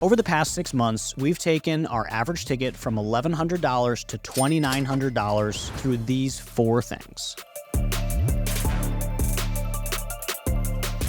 Over the past 6 months, we've taken our average ticket from $1,100 to $2,900 through these 4 things.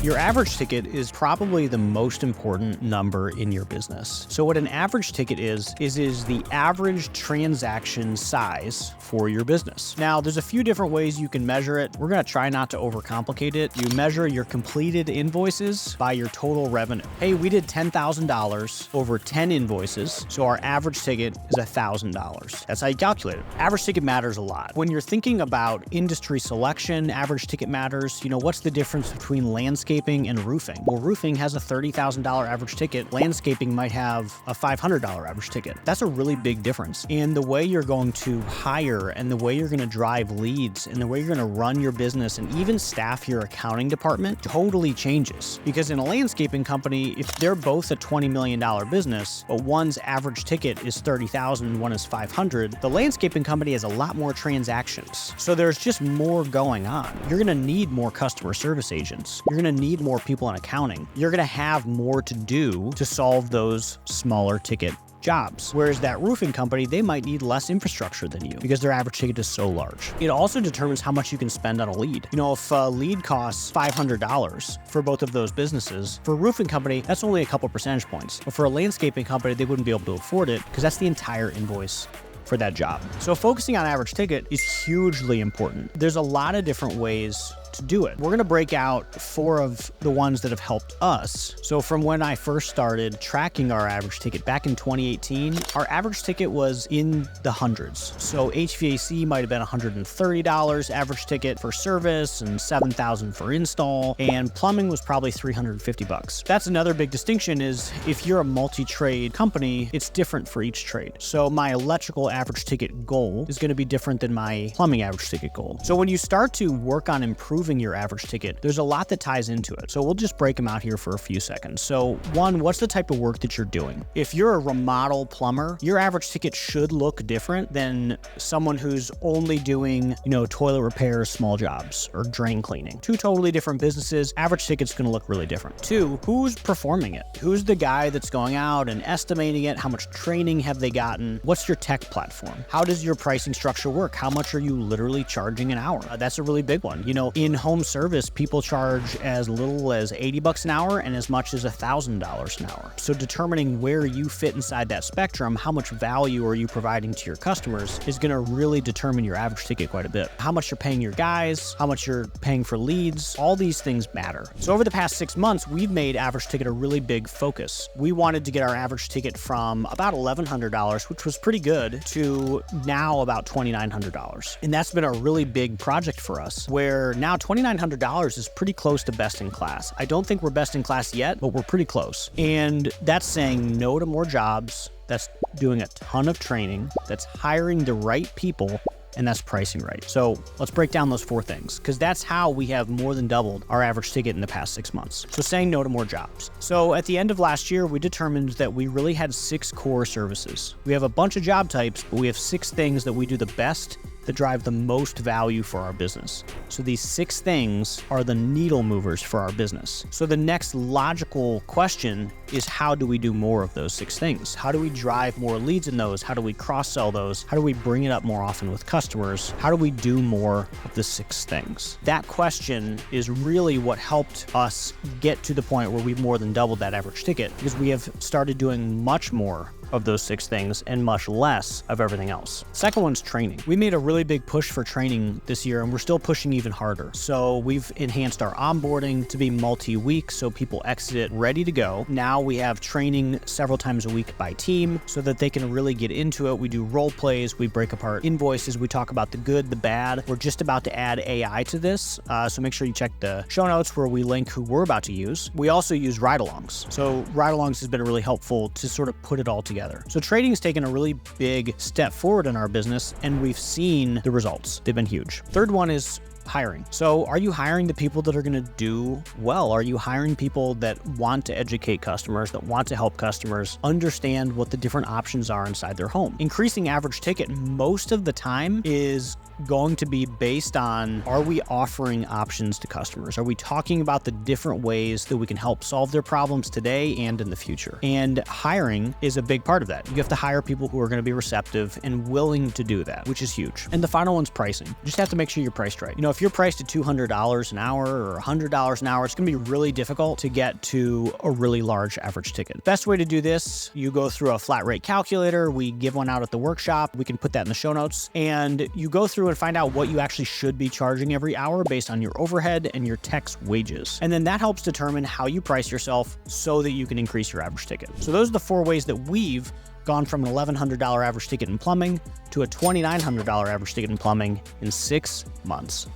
Your average ticket is probably the most important number in your business. So what an average ticket is the average transaction size for your business. Now, there's a few different ways you can measure it. We're gonna try not to overcomplicate it. You measure your completed invoices by your total revenue. Hey, we did $10,000 over 10 invoices, so our average ticket is $1,000. That's how you calculate it. Average ticket matters a lot. When you're thinking about industry selection, average ticket matters. What's the difference between landscaping and roofing? Well, roofing has a $30,000 average ticket. Landscaping might have a $500 average ticket. That's a really big difference. And the way you're going to hire and the way you're going to drive leads and the way you're going to run your business and even staff your accounting department totally changes. Because in a landscaping company, if they're both a $20 million business, but one's average ticket is $30,000 and one is $500, the landscaping company has a lot more transactions. So there's just more going on. You're going to need more customer service agents. You're going to need more people in accounting. You're going to have more to do to solve those smaller ticket jobs. Whereas that roofing company, they might need less infrastructure than you because their average ticket is so large. It also determines how much you can spend on a lead. If a lead costs $500 for both of those businesses, for a roofing company, that's only a couple percentage points. But for a landscaping company, they wouldn't be able to afford it because that's the entire invoice for that job. So focusing on average ticket is hugely important. There's a lot of different ways to do it. We're gonna break out 4 of the ones that have helped us. So from when I first started tracking our average ticket back in 2018, our average ticket was in the hundreds. So HVAC might have been $130 average ticket for service and $7,000 for install, and plumbing was probably $350. That's another big distinction is if you're a multi-trade company, it's different for each trade. So my electrical average ticket goal is gonna be different than my plumbing average ticket goal. So when you start to work on improving your average ticket, there's a lot that ties into it. So we'll just break them out here for a few seconds. So 1, what's the type of work that you're doing? If you're a remodel plumber, your average ticket should look different than someone who's only doing, toilet repairs, small jobs, or drain cleaning. 2 totally different businesses. Average ticket's gonna look really different. 2, who's performing it? Who's the guy that's going out and estimating it? How much training have they gotten? What's your tech platform? How does your pricing structure work? How much are you literally charging an hour? That's a really big one. In home service, people charge as little as $80 an hour and as much as $1,000 an hour. So determining where you fit inside that spectrum, how much value are you providing to your customers is going to really determine your average ticket quite a bit. How much you're paying your guys, how much you're paying for leads, all these things matter. So over the past 6 months, we've made average ticket a really big focus. We wanted to get our average ticket from about $1,100, which was pretty good, to now about $2,900. And that's been a really big project for us, where now $2,900 is pretty close to best in class. I don't think we're best in class yet, but we're pretty close. And that's saying no to more jobs, that's doing a ton of training, that's hiring the right people, and that's pricing right. So let's break down those 4 things, because that's how we have more than doubled our average ticket in the past 6 months. So saying no to more jobs. So at the end of last year, we determined that we really had 6 core services. We have a bunch of job types, but we have 6 things that we do the best that drive the most value for our business. So these 6 things are the needle movers for our business. So the next logical question is, how do we do more of those 6 things? How do we drive more leads in those? How do we cross-sell those? How do we bring it up more often with customers? How do we do more of the 6 things? That question is really what helped us get to the point where we've more than doubled that average ticket, because we have started doing much more of those 6 things and much less of everything else. Second one's training. We made a really big push for training this year, and we're still pushing even harder. So we've enhanced our onboarding to be multi-week so people exit it ready to go. Now we have training several times a week by team so that they can really get into it. We do role plays, we break apart invoices, we talk about the good, the bad. We're just about to add AI to this, so make sure you check the show notes where we link who we're about to use. We also use ride-alongs. So ride-alongs has been really helpful to sort of put it all together. So trading has taken a really big step forward in our business, and we've seen the results. They've been huge. Third one is hiring. So are you hiring the people that are going to do well? Are you hiring people that want to educate customers, that want to help customers understand what the different options are inside their home? Increasing average ticket most of the time is going to be based on, are we offering options to customers? Are we talking about the different ways that we can help solve their problems today and in the future? And hiring is a big part of that. You have to hire people who are going to be receptive and willing to do that, which is huge. And the final one's pricing. You just have to make sure you're priced right. If you're priced at $200 an hour or $100 an hour, it's going to be really difficult to get to a really large average ticket. Best way to do this, you go through a flat rate calculator. We give one out at the workshop. We can put that in the show notes. And you go through and find out what you actually should be charging every hour based on your overhead and your tech's wages. And then that helps determine how you price yourself so that you can increase your average ticket. So those are the 4 ways that we've gone from an $1,100 average ticket in plumbing to a $2,900 average ticket in plumbing in 6 months.